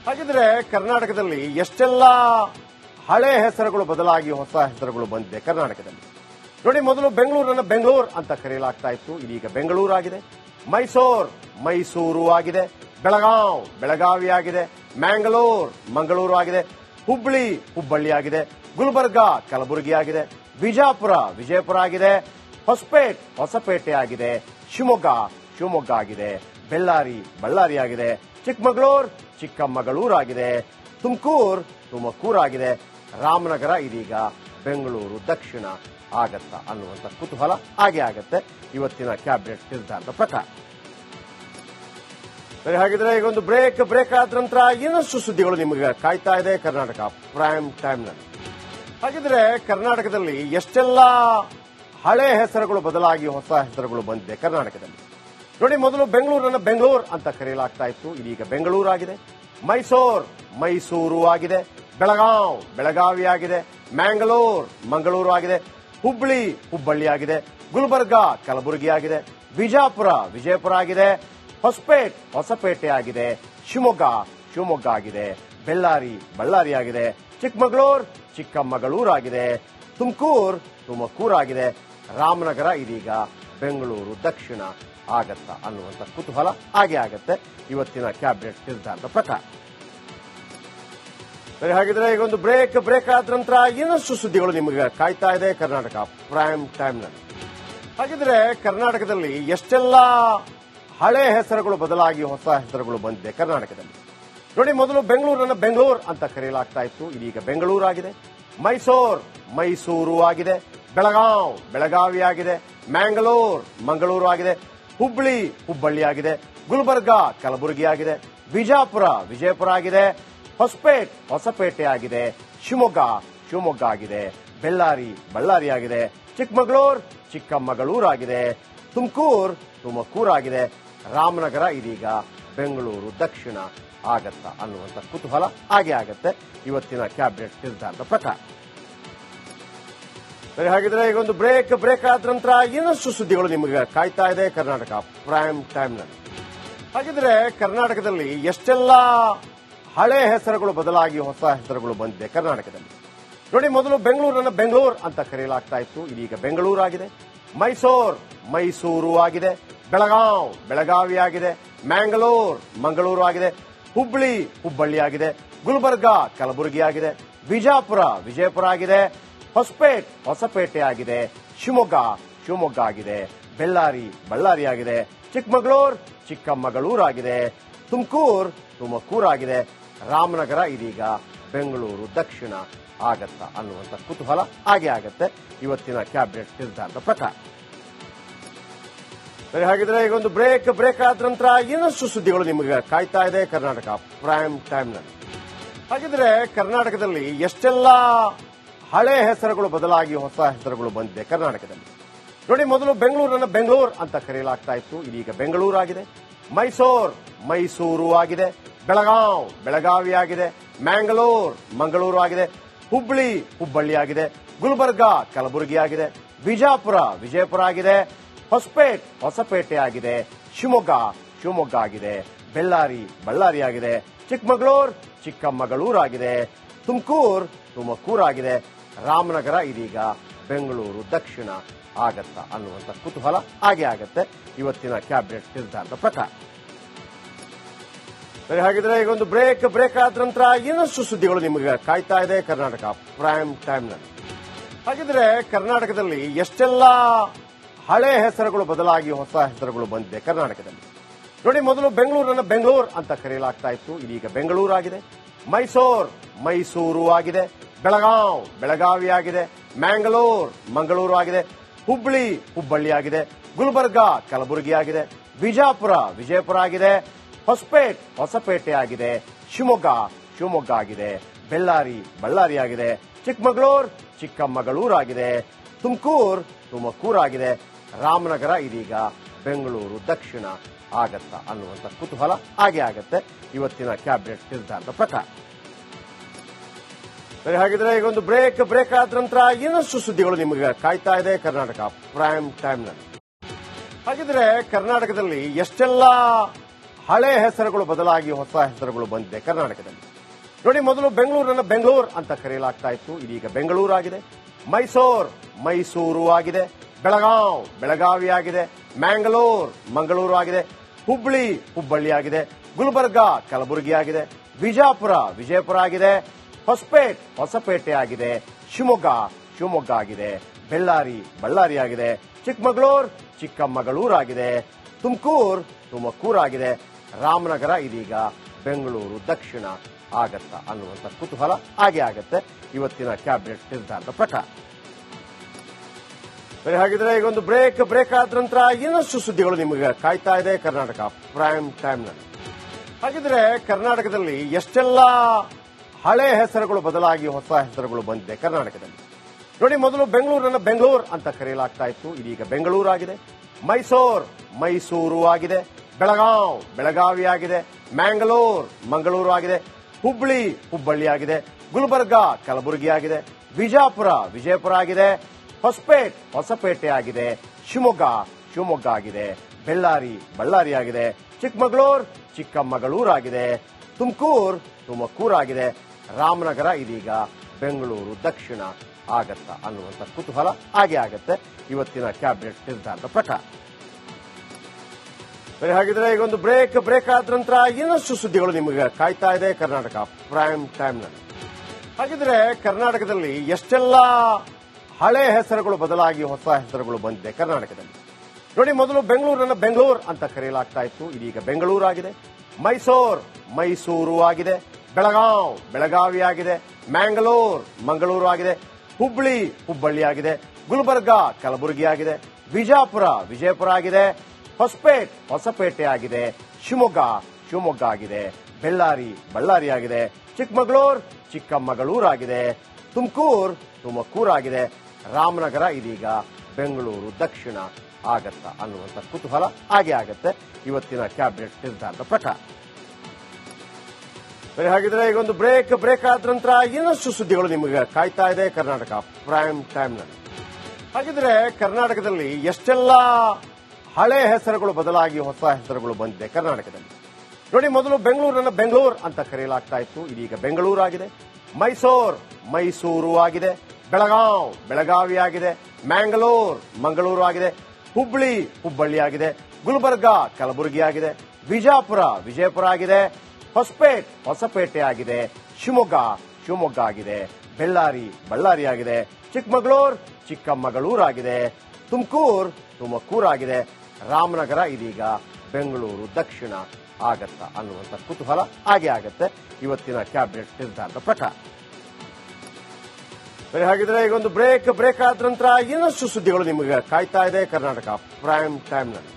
ಹಾಗಿದ್ರೆ ಕರ್ನಾಟಕದಲ್ಲಿ ಎಷ್ಟೆಲ್ಲ ಹಳೆ ಹೆಸರುಗಳು ಬದಲಾಗಿ ಹೊಸ ಹೆಸರುಗಳು ಬಂದಿದೆ ಕರ್ನಾಟಕದಲ್ಲಿ. ನೋಡಿ, ಮೊದಲು ಬೆಂಗಳೂರನ್ನ ಬೆಂಗಳೂರು ಅಂತ ಕರೆಯಲಾಗ್ತಾ ಇತ್ತು, ಇದೀಗ ಬೆಂಗಳೂರು ಆಗಿದೆ. ಮೈಸೂರು ಆಗಿದೆ. ಬೆಳಗಾವ್ ಬೆಳಗಾವಿ ಆಗಿದೆ. ಮ್ಯಾಂಗ್ಳೂರ್ ಮಂಗಳೂರು ಆಗಿದೆ. ಹುಬ್ಬಳ್ಳಿ ಆಗಿದೆ. ಗುಲ್ಬರ್ಗಾ ಕಲಬುರಗಿ ಆಗಿದೆ. ಬಿಜಾಪುರ ವಿಜಯಪುರ ಆಗಿದೆ. ಹೊಸಪೇಟೆ ಆಗಿದೆ. ಶಿವಮೊಗ್ಗ ಆಗಿದೆ. ಬಳ್ಳಾರಿ ಆಗಿದೆ. ಚಿಕ್ಕಮಗಳೂರು ಆಗಿದೆ. ತುಮಕೂರು ಆಗಿದೆ. ರಾಮನಗರ ಇದೀಗ ಬೆಂಗಳೂರು ದಕ್ಷಿಣ ಆಗತ್ತಾ ಅನ್ನುವಂಥ ಕುತೂಹಲ ಆಗತ್ತೆ ಇವತ್ತಿನ ಕ್ಯಾಬಿನೆಟ್ ನಿರ್ಧಾರದ ಪ್ರಕಾರ. ಹಾಗಿದ್ರೆ ಈಗ ಒಂದು ಬ್ರೇಕ್ ಆದ ನಂತರ ಇನ್ನಷ್ಟು ಸುದ್ದಿಗಳು ನಿಮಗೆ ಕಾಯ್ತಾ ಇದೆ ಕರ್ನಾಟಕ ಪ್ರೈಮ್ ಟೈಮ್ನಲ್ಲಿ. ಹಾಗಿದ್ರೆ ಕರ್ನಾಟಕದಲ್ಲಿ ಎಷ್ಟೆಲ್ಲ ಹಳೆ ಹೆಸರುಗಳು ಬದಲಾಗಿ ಹೊಸ ಹೆಸರುಗಳು ಬಂದಿದೆ ಕರ್ನಾಟಕದಲ್ಲಿ. ನೋಡಿ, ಮೊದಲು ಬೆಂಗಳೂರನ್ನ ಬೆಂಗಳೂರು ಅಂತ ಕರೆಯಲಾಗ್ತಾ ಇತ್ತು, ಇದೀಗ ಬೆಂಗಳೂರು ಆಗಿದೆ. ಮೈಸೂರು ಆಗಿದೆ. ಬೆಳಗಾವ್ ಬೆಳಗಾವಿ ಆಗಿದೆ. ಮ್ಯಾಂಗ್ಳೂರ್ ಮಂಗಳೂರು ಆಗಿದೆ. ಹುಬ್ಬಳ್ಳಿ ಆಗಿದೆ. ಗುಲ್ಬರ್ಗಾ ಕಲಬುರಗಿ ಆಗಿದೆ. ಬಿಜಾಪುರ ವಿಜಯಪುರ ಆಗಿದೆ. ಹೊಸಪೇಟೆ ಆಗಿದೆ. ಶಿವಮೊಗ್ಗ ಆಗಿದೆ. ಬಳ್ಳಾರಿ ಆಗಿದೆ. ಚಿಕ್ಕಮಗಳೂರು ಆಗಿದೆ. ತುಮಕೂರು ಆಗಿದೆ. ರಾಮನಗರ ಇದೀಗ ಬೆಂಗಳೂರು ದಕ್ಷಿಣ ಆಗತ್ತಾ ಅನ್ನುವಂಥ ಕುತೂಹಲ ಆಗತ್ತೆ ಇವತ್ತಿನ ಕ್ಯಾಬಿನೆಟ್ ನಿರ್ಧಾರದ ಪ್ರಕಾರ. ಹಾಗಿದ್ರೆ ಈಗ ಒಂದು ಬ್ರೇಕ್ ಆದ ನಂತರ ಇನ್ನಷ್ಟು ಸುದ್ದಿಗಳು ನಿಮಗೆ ಕಾಯ್ತಾ ಇದೆ ಕರ್ನಾಟಕ ಪ್ರೈಮ್ ಟೈಮ್ನಲ್ಲಿ. ಹಾಗಿದ್ರೆ ಕರ್ನಾಟಕದಲ್ಲಿ ಎಷ್ಟೆಲ್ಲ ಹಳೆ ಹೆಸರುಗಳು ಬದಲಾಗಿ ಹೊಸ ಹೆಸರುಗಳು ಬಂದಿದೆ ಕರ್ನಾಟಕದಲ್ಲಿ. ನೋಡಿ, ಮೊದಲು ಬೆಂಗಳೂರನ್ನ ಬೆಂಗಳೂರು ಅಂತ ಕರೆಯಲಾಗ್ತಾ ಇತ್ತು, ಇದೀಗ ಬೆಂಗಳೂರು ಆಗಿದೆ. ಮೈಸೂರು ಆಗಿದೆ. ಬೆಳಗಾವ್ ಬೆಳಗಾವಿ ಆಗಿದೆ. ಮ್ಯಾಂಗ್ಳೂರ್ ಮಂಗಳೂರು ಆಗಿದೆ. ಹುಬ್ಬಳ್ಳಿ ಆಗಿದೆ. ಗುಲ್ಬರ್ಗಾ ಕಲಬುರಗಿ ಆಗಿದೆ. ಬಿಜಾಪುರ ವಿಜಯಪುರ ಆಗಿದೆ. ಹೊಸಪೇಟೆ ಆಗಿದೆ. ಶಿವಮೊಗ್ಗ ಆಗಿದೆ. ಬಳ್ಳಾರಿ ಆಗಿದೆ. ಚಿಕ್ಕಮಗಳೂರು ಆಗಿದೆ. ತುಮಕೂರು ಆಗಿದೆ. ರಾಮನಗರ ಇದೀಗ ಬೆಂಗಳೂರು ದಕ್ಷಿಣ ಆಗತ್ತಾ ಅನ್ನುವಂಥ ಕುತೂಹಲ ಆಗತ್ತೆ ಇವತ್ತಿನ ಕ್ಯಾಬಿನೆಟ್ ನಿರ್ಧಾರದ ಪ್ರಕಾರ. ಹಾಗಿದ್ರೆ ಈಗ ಒಂದು ಬ್ರೇಕ್ ಆದ ನಂತರ ಇನ್ನಷ್ಟು ಸುದ್ದಿಗಳು ನಿಮಗೆ ಕಾಯ್ತಾ ಇದೆ ಕರ್ನಾಟಕ ಪ್ರೈಮ್ ಟೈಮ್ನಲ್ಲಿ. ಹಾಗಿದ್ರೆ ಕರ್ನಾಟಕದಲ್ಲಿ ಎಷ್ಟೆಲ್ಲ ಹಳೆ ಹೆಸರುಗಳು ಬದಲಾಗಿ ಹೊಸ ಹೆಸರುಗಳು ಬಂದಿದೆ ಕರ್ನಾಟಕದಲ್ಲಿ. ನೋಡಿ, ಮೊದಲು ಬೆಂಗಳೂರನ್ನ ಬೆಂಗಳೂರು ಅಂತ ಕರೆಯಲಾಗ್ತಾ ಇತ್ತು, ಇದೀಗ ಬೆಂಗಳೂರು ಆಗಿದೆ. ಮೈಸೂರು ಆಗಿದೆ. ಬೆಳಗಾವ್ ಬೆಳಗಾವಿ ಆಗಿದೆ. ಮ್ಯಾಂಗ್ಳೂರ್ ಮಂಗಳೂರು ಆಗಿದೆ. ಹುಬ್ಬಳ್ಳಿ ಆಗಿದೆ. ಗುಲ್ಬರ್ಗಾ ಕಲಬುರಗಿ ಆಗಿದೆ. ಬಿಜಾಪುರ ವಿಜಯಪುರ ಆಗಿದೆ. ಹೊಸಪೇಟೆ ಆಗಿದೆ. ಶಿವಮೊಗ್ಗ ಆಗಿದೆ. ಬಳ್ಳಾರಿ ಆಗಿದೆ. ಚಿಕ್ಕಮಗಳೂರು ಆಗಿದೆ. ತುಮಕೂರು ಆಗಿದೆ. ರಾಮನಗರ ಇದೀಗ ಬೆಂಗಳೂರು ದಕ್ಷಿಣ ಆಗತ್ತಾ ಅನ್ನುವಂಥ ಕುತೂಹಲ ಆಗತ್ತೆ ಇವತ್ತಿನ ಕ್ಯಾಬಿನೆಟ್ ನಿರ್ಧಾರದ ಪ್ರಕಾರ. ಹಾಗಿದ್ರೆ ಈಗ ಒಂದು ಬ್ರೇಕ್ ಆದ ನಂತರ ಇನ್ನಷ್ಟು ಸುದ್ದಿಗಳು ನಿಮಗೆ ಕಾಯ್ತಾ ಇದೆ ಕರ್ನಾಟಕ ಪ್ರೈಮ್ ಟೈಮ್ನಲ್ಲಿ. ಹಾಗಿದ್ರೆ ಕರ್ನಾಟಕದಲ್ಲಿ ಎಷ್ಟೆಲ್ಲ ಹಳೆ ಹೆಸರುಗಳು ಬದಲಾಗಿ ಹೊಸ ಹೆಸರುಗಳು ಬಂದಿದೆ ಕರ್ನಾಟಕದಲ್ಲಿ. ನೋಡಿ, ಮೊದಲು ಬೆಂಗಳೂರನ್ನ ಬೆಂಗಳೂರು ಅಂತ ಕರೆಯಲಾಗ್ತಾ ಇತ್ತು, ಇದೀಗ ಬೆಂಗಳೂರು ಆಗಿದೆ. ಮೈಸೂರು ಆಗಿದೆ. ಬೆಳಗಾವ್ ಬೆಳಗಾವಿ ಆಗಿದೆ. ಮ್ಯಾಂಗ್ಳೂರ್ ಮಂಗಳೂರು ಆಗಿದೆ. ಹುಬ್ಬಳ್ಳಿ ಆಗಿದೆ. ಗುಲ್ಬರ್ಗಾ ಕಲಬುರಗಿ ಆಗಿದೆ. ಬಿಜಾಪುರ ವಿಜಯಪುರ ಆಗಿದೆ. ಹೊಸಪೇಟೆ ಆಗಿದೆ. ಶಿವಮೊಗ್ಗ ಆಗಿದೆ. ಬಳ್ಳಾರಿ ಆಗಿದೆ. ಚಿಕ್ಕಮಗಳೂರು ಆಗಿದೆ. ತುಮಕೂರು ಆಗಿದೆ. ರಾಮನಗರ ಇದೀಗ ಬೆಂಗಳೂರು ದಕ್ಷಿಣ ಆಗತ್ತಾ ಅನ್ನುವಂಥ ಕುತೂಹಲ ಆಗತ್ತೆ ಇವತ್ತಿನ ಕ್ಯಾಬಿನೆಟ್ ನಿರ್ಧಾರದ ಪ್ರಕಾರ. ಹಾಗಿದ್ರೆ ಈಗ ಒಂದು ಬ್ರೇಕ್ ಆದ ನಂತರ ಇನ್ನಷ್ಟು ಸುದ್ದಿಗಳು ನಿಮಗೆ ಕಾಯ್ತಾ ಇದೆ ಕರ್ನಾಟಕ ಪ್ರೈಮ್ ಟೈಮ್ನಲ್ಲಿ. ಹಾಗಿದ್ರೆ ಕರ್ನಾಟಕದಲ್ಲಿ ಎಷ್ಟೆಲ್ಲ ಹಳೆ ಹೆಸರುಗಳು ಬದಲಾಗಿ ಹೊಸ ಹೆಸರುಗಳು ಬಂದಿದೆ ಕರ್ನಾಟಕದಲ್ಲಿ. ನೋಡಿ, ಮೊದಲು ಬೆಂಗಳೂರನ್ನ ಬೆಂಗಳೂರು ಅಂತ ಕರೆಯಲಾಗ್ತಾ ಇತ್ತು, ಇದೀಗ ಬೆಂಗಳೂರು ಆಗಿದೆ. ಮೈಸೂರು ಆಗಿದೆ. ಬೆಳಗಾವ್ ಬೆಳಗಾವಿ ಆಗಿದೆ. ಮ್ಯಾಂಗ್ಳೂರ್ ಮಂಗಳೂರು ಆಗಿದೆ. ಹುಬ್ಬಳ್ಳಿ ಆಗಿದೆ. ಗುಲ್ಬರ್ಗಾ ಕಲಬುರಗಿ ಆಗಿದೆ. ಬಿಜಾಪುರ ವಿಜಯಪುರ ಆಗಿದೆ. ಹೊಸಪೇಟೆ ಆಗಿದೆ. ಶಿವಮೊಗ್ಗ ಆಗಿದೆ. ಬಳ್ಳಾರಿ ಆಗಿದೆ. ಚಿಕ್ಕಮಗಳೂರು ಆಗಿದೆ. ತುಮಕೂರು ಆಗಿದೆ. ರಾಮನಗರ ಇದೀಗ ಬೆಂಗಳೂರು ದಕ್ಷಿಣ ಆಗತ್ತಾ ಅನ್ನುವಂಥ ಕುತೂಹಲ ಆಗತ್ತೆ ಇವತ್ತಿನ ಕ್ಯಾಬಿನೆಟ್ ನಿರ್ಧಾರದ ಪ್ರಕಾರ. ಹಾಗಿದ್ರೆ ಈಗ ಒಂದು ಬ್ರೇಕ್ ಆದ ನಂತರ ಇನ್ನಷ್ಟು ಸುದ್ದಿಗಳು ನಿಮಗೆ ಕಾಯ್ತಾ ಇದೆ ಕರ್ನಾಟಕ ಪ್ರೈಮ್ ಟೈಮ್ನಲ್ಲಿ. ಹಾಗಿದ್ರೆ ಕರ್ನಾಟಕದಲ್ಲಿ ಎಷ್ಟೆಲ್ಲ ಹಳೆ ಹೆಸರುಗಳು ಬದಲಾಗಿ ಹೊಸ ಹೆಸರುಗಳು ಬಂದಿದೆ ಕರ್ನಾಟಕದಲ್ಲಿ. ನೋಡಿ, ಮೊದಲು ಬೆಂಗಳೂರನ್ನ ಬೆಂಗಳೂರು ಅಂತ ಕರೆಯಲಾಗ್ತಾ ಇತ್ತು, ಇದೀಗ ಬೆಂಗಳೂರು ಆಗಿದೆ. ಮೈಸೂರು ಆಗಿದೆ. ಬೆಳಗಾವ್ ಬೆಳಗಾವಿ ಆಗಿದೆ. ಮ್ಯಾಂಗ್ಳೂರ್ ಮಂಗಳೂರು ಆಗಿದೆ. ಹುಬ್ಬಳ್ಳಿ ಆಗಿದೆ. ಗುಲ್ಬರ್ಗಾ ಕಲಬುರಗಿ ಆಗಿದೆ. ವಿಜಯಪುರ ಆಗಿದೆ. ಹೊಸಪೇಟೆ ಆಗಿದೆ. ಶಿವಮೊಗ್ಗ ಆಗಿದೆ. ಬಳ್ಳಾರಿ ಆಗಿದೆ. ಚಿಕ್ಕಮಗಳೂರು ಆಗಿದೆ. ತುಮಕೂರು ಆಗಿದೆ. ರಾಮನಗರ ಇದೀಗ ಬೆಂಗಳೂರು ದಕ್ಷಿಣ ಆಗತ್ತಾ ಅನ್ನುವಂಥ ಕುತೂಹಲ ಆಗತ್ತೆ ಇವತ್ತಿನ ಕ್ಯಾಬಿನೆಟ್ ನಿರ್ಧಾರದ ಪ್ರಕಾರ. ಹಾಗಿದ್ರೆ ಈಗೊಂದು ಬ್ರೇಕ್ ಆದ ನಂತರ ಇನ್ನಷ್ಟು ಸುದ್ದಿಗಳು ನಿಮಗೆ ಕಾಯ್ತಾ ಇದೆ ಕರ್ನಾಟಕ ಪ್ರೈಮ್ ಟೈಮ್ನಲ್ಲಿ. ಹಾಗಿದ್ರೆ ಕರ್ನಾಟಕದಲ್ಲಿ ಎಷ್ಟೆಲ್ಲ ಹಳೆ ಹೆಸರುಗಳು ಬದಲಾಗಿ ಹೊಸ ಹೆಸರುಗಳು ಬಂದಿದೆ ಕರ್ನಾಟಕದಲ್ಲಿ. ನೋಡಿ, ಮೊದಲು ಬೆಂಗಳೂರನ್ನ ಬೆಂಗಳೂರು ಅಂತ ಕರೆಯಲಾಗ್ತಾ ಇತ್ತು, ಇದೀಗ ಬೆಂಗಳೂರು ಆಗಿದೆ. ಮೈಸೂರು ಆಗಿದೆ. ಬೆಳಗಾವ್ ಬೆಳಗಾವಿ ಆಗಿದೆ. ಮ್ಯಾಂಗ್ಳೂರ್ ಮಂಗಳೂರು ಆಗಿದೆ. ಹುಬ್ಬಳ್ಳಿ ಆಗಿದೆ. ಗುಲ್ಬರ್ಗಾ ಕಲಬುರಗಿ ಆಗಿದೆ. ವಿಜಯಪುರ ಆಗಿದೆ. ಹೊಸಪೇಟೆ ಆಗಿದೆ. ಶಿವಮೊಗ್ಗ ಆಗಿದೆ. ಬಳ್ಳಾರಿ ಆಗಿದೆ. ಚಿಕ್ಕಮಗಳೂರು ಆಗಿದೆ. ತುಮಕೂರು ಆಗಿದೆ. ರಾಮನಗರ ಇದೀಗ ಬೆಂಗಳೂರು ದಕ್ಷಿಣ ಆಗತ್ತಾ ಅನ್ನುವಂಥ ಕುತೂಹಲ ಆಗತ್ತೆ ಇವತ್ತಿನ ಕ್ಯಾಬಿನೆಟ್ ನಿರ್ಧಾರದ ಪ್ರಕಾರ. ಹಾಗಿದ್ರೆ ಈಗೊಂದು ಬ್ರೇಕ್ ಆದ ನಂತರ ಇನ್ನಷ್ಟು ಸುದ್ದಿಗಳು ನಿಮಗೆ ಕಾಯ್ತಾ ಇದೆ ಕರ್ನಾಟಕ ಪ್ರೈಮ್ ಟೈಮ್ನಲ್ಲಿ. ಹಾಗಿದ್ರೆ ಕರ್ನಾಟಕದಲ್ಲಿ ಎಷ್ಟೆಲ್ಲ ಹಳೆ ಹೆಸರುಗಳು ಬದಲಾಗಿ ಹೊಸ ಹೆಸರುಗಳು ಬಂದಿದೆ ಕರ್ನಾಟಕದಲ್ಲಿ. ನೋಡಿ, ಮೊದಲು ಬೆಂಗಳೂರನ್ನ ಬೆಂಗಳೂರು ಅಂತ ಕರೆಯಲಾಗ್ತಾ ಇತ್ತು, ಇದೀಗ ಬೆಂಗಳೂರು ಆಗಿದೆ. ಮೈಸೂರು ಆಗಿದೆ. ಬೆಳಗಾವ್ ಬೆಳಗಾವಿ ಆಗಿದೆ. ಮ್ಯಾಂಗ್ಳೂರ್ ಮಂಗಳೂರು ಆಗಿದೆ. ಹುಬ್ಬಳ್ಳಿ ಆಗಿದೆ. ಗುಲ್ಬರ್ಗಾ ಕಲಬುರಗಿ ಆಗಿದೆ. ವಿಜಯಪುರ ಆಗಿದೆ. ಹೊಸಪೇಟೆ ಆಗಿದೆ. ಶಿವಮೊಗ್ಗ ಆಗಿದೆ. ಬಳ್ಳಾರಿ ಆಗಿದೆ. ಚಿಕ್ಕಮಗಳೂರು ಆಗಿದೆ. ತುಮಕೂರು ಆಗಿದೆ. ರಾಮನಗರ ಇದೀಗ ಬೆಂಗಳೂರು ದಕ್ಷಿಣ ಆಗತ್ತಾ ಅನ್ನುವಂಥ ಕುತೂಹಲ ಆಗತ್ತೆ ಇವತ್ತಿನ ಕ್ಯಾಬಿನೆಟ್ ನಿರ್ಧಾರದ ಪ್ರಕಾರ. ಹಾಗಿದ್ರೆ ಈಗೊಂದು ಬ್ರೇಕ್ ಆದ ನಂತರ ಇನ್ನಷ್ಟು ಸುದ್ದಿಗಳು ನಿಮಗೆ ಕಾಯ್ತಾ ಇದೆ ಕರ್ನಾಟಕ ಪ್ರೈಮ್ ಟೈಮ್ನಲ್ಲಿ. ಹಾಗಿದ್ರೆ ಕರ್ನಾಟಕದಲ್ಲಿ ಎಷ್ಟೆಲ್ಲ ಹಳೆ ಹೆಸರುಗಳು ಬದಲಾಗಿ ಹೊಸ ಹೆಸರುಗಳು ಬಂದಿದೆ ಕರ್ನಾಟಕದಲ್ಲಿ. ನೋಡಿ, ಮೊದಲು ಬೆಂಗಳೂರನ್ನ ಬೆಂಗಳೂರು ಅಂತ ಕರೆಯಲಾಗ್ತಾ ಇತ್ತು, ಇದೀಗ ಬೆಂಗಳೂರು ಆಗಿದೆ. ಮೈಸೂರು ಆಗಿದೆ. ಬೆಳಗಾವ್ ಬೆಳಗಾವಿ ಆಗಿದೆ. ಮ್ಯಾಂಗ್ಳೂರ್ ಮಂಗಳೂರು ಆಗಿದೆ. ಹುಬ್ಬಳ್ಳಿ ಆಗಿದೆ. ಗುಲ್ಬರ್ಗಾ ಕಲಬುರಗಿ ಆಗಿದೆ. ವಿಜಯಪುರ ಆಗಿದೆ. ಹೊಸಪೇಟೆ ಆಗಿದೆ. ಶಿವಮೊಗ್ಗ ಆಗಿದೆ. ಬಳ್ಳಾರಿ ಆಗಿದೆ. ಚಿಕ್ಕಮಗಳೂರು ಆಗಿದೆ. ತುಮಕೂರು ಆಗಿದೆ. ರಾಮನಗರ ಇದೀಗ ಬೆಂಗಳೂರು ದಕ್ಷಿಣ ಆಗತ್ತಾ ಅನ್ನುವಂಥ ಕುತೂಹಲ ಆಗತ್ತೆ ಇವತ್ತಿನ ಕ್ಯಾಬಿನೆಟ್ ನಿರ್ಧಾರದ ಪ್ರಕಾರ. ಹಾಗಿದ್ರೆ ಈಗೊಂದು ಬ್ರೇಕ್ ಆದ ನಂತರ ಇನ್ನಷ್ಟು ಸುದ್ದಿಗಳು ನಿಮಗೆ ಕಾಯ್ತಾ ಇದೆ ಕರ್ನಾಟಕ ಪ್ರೈಮ್ ಟೈಮ್ನಲ್ಲಿ.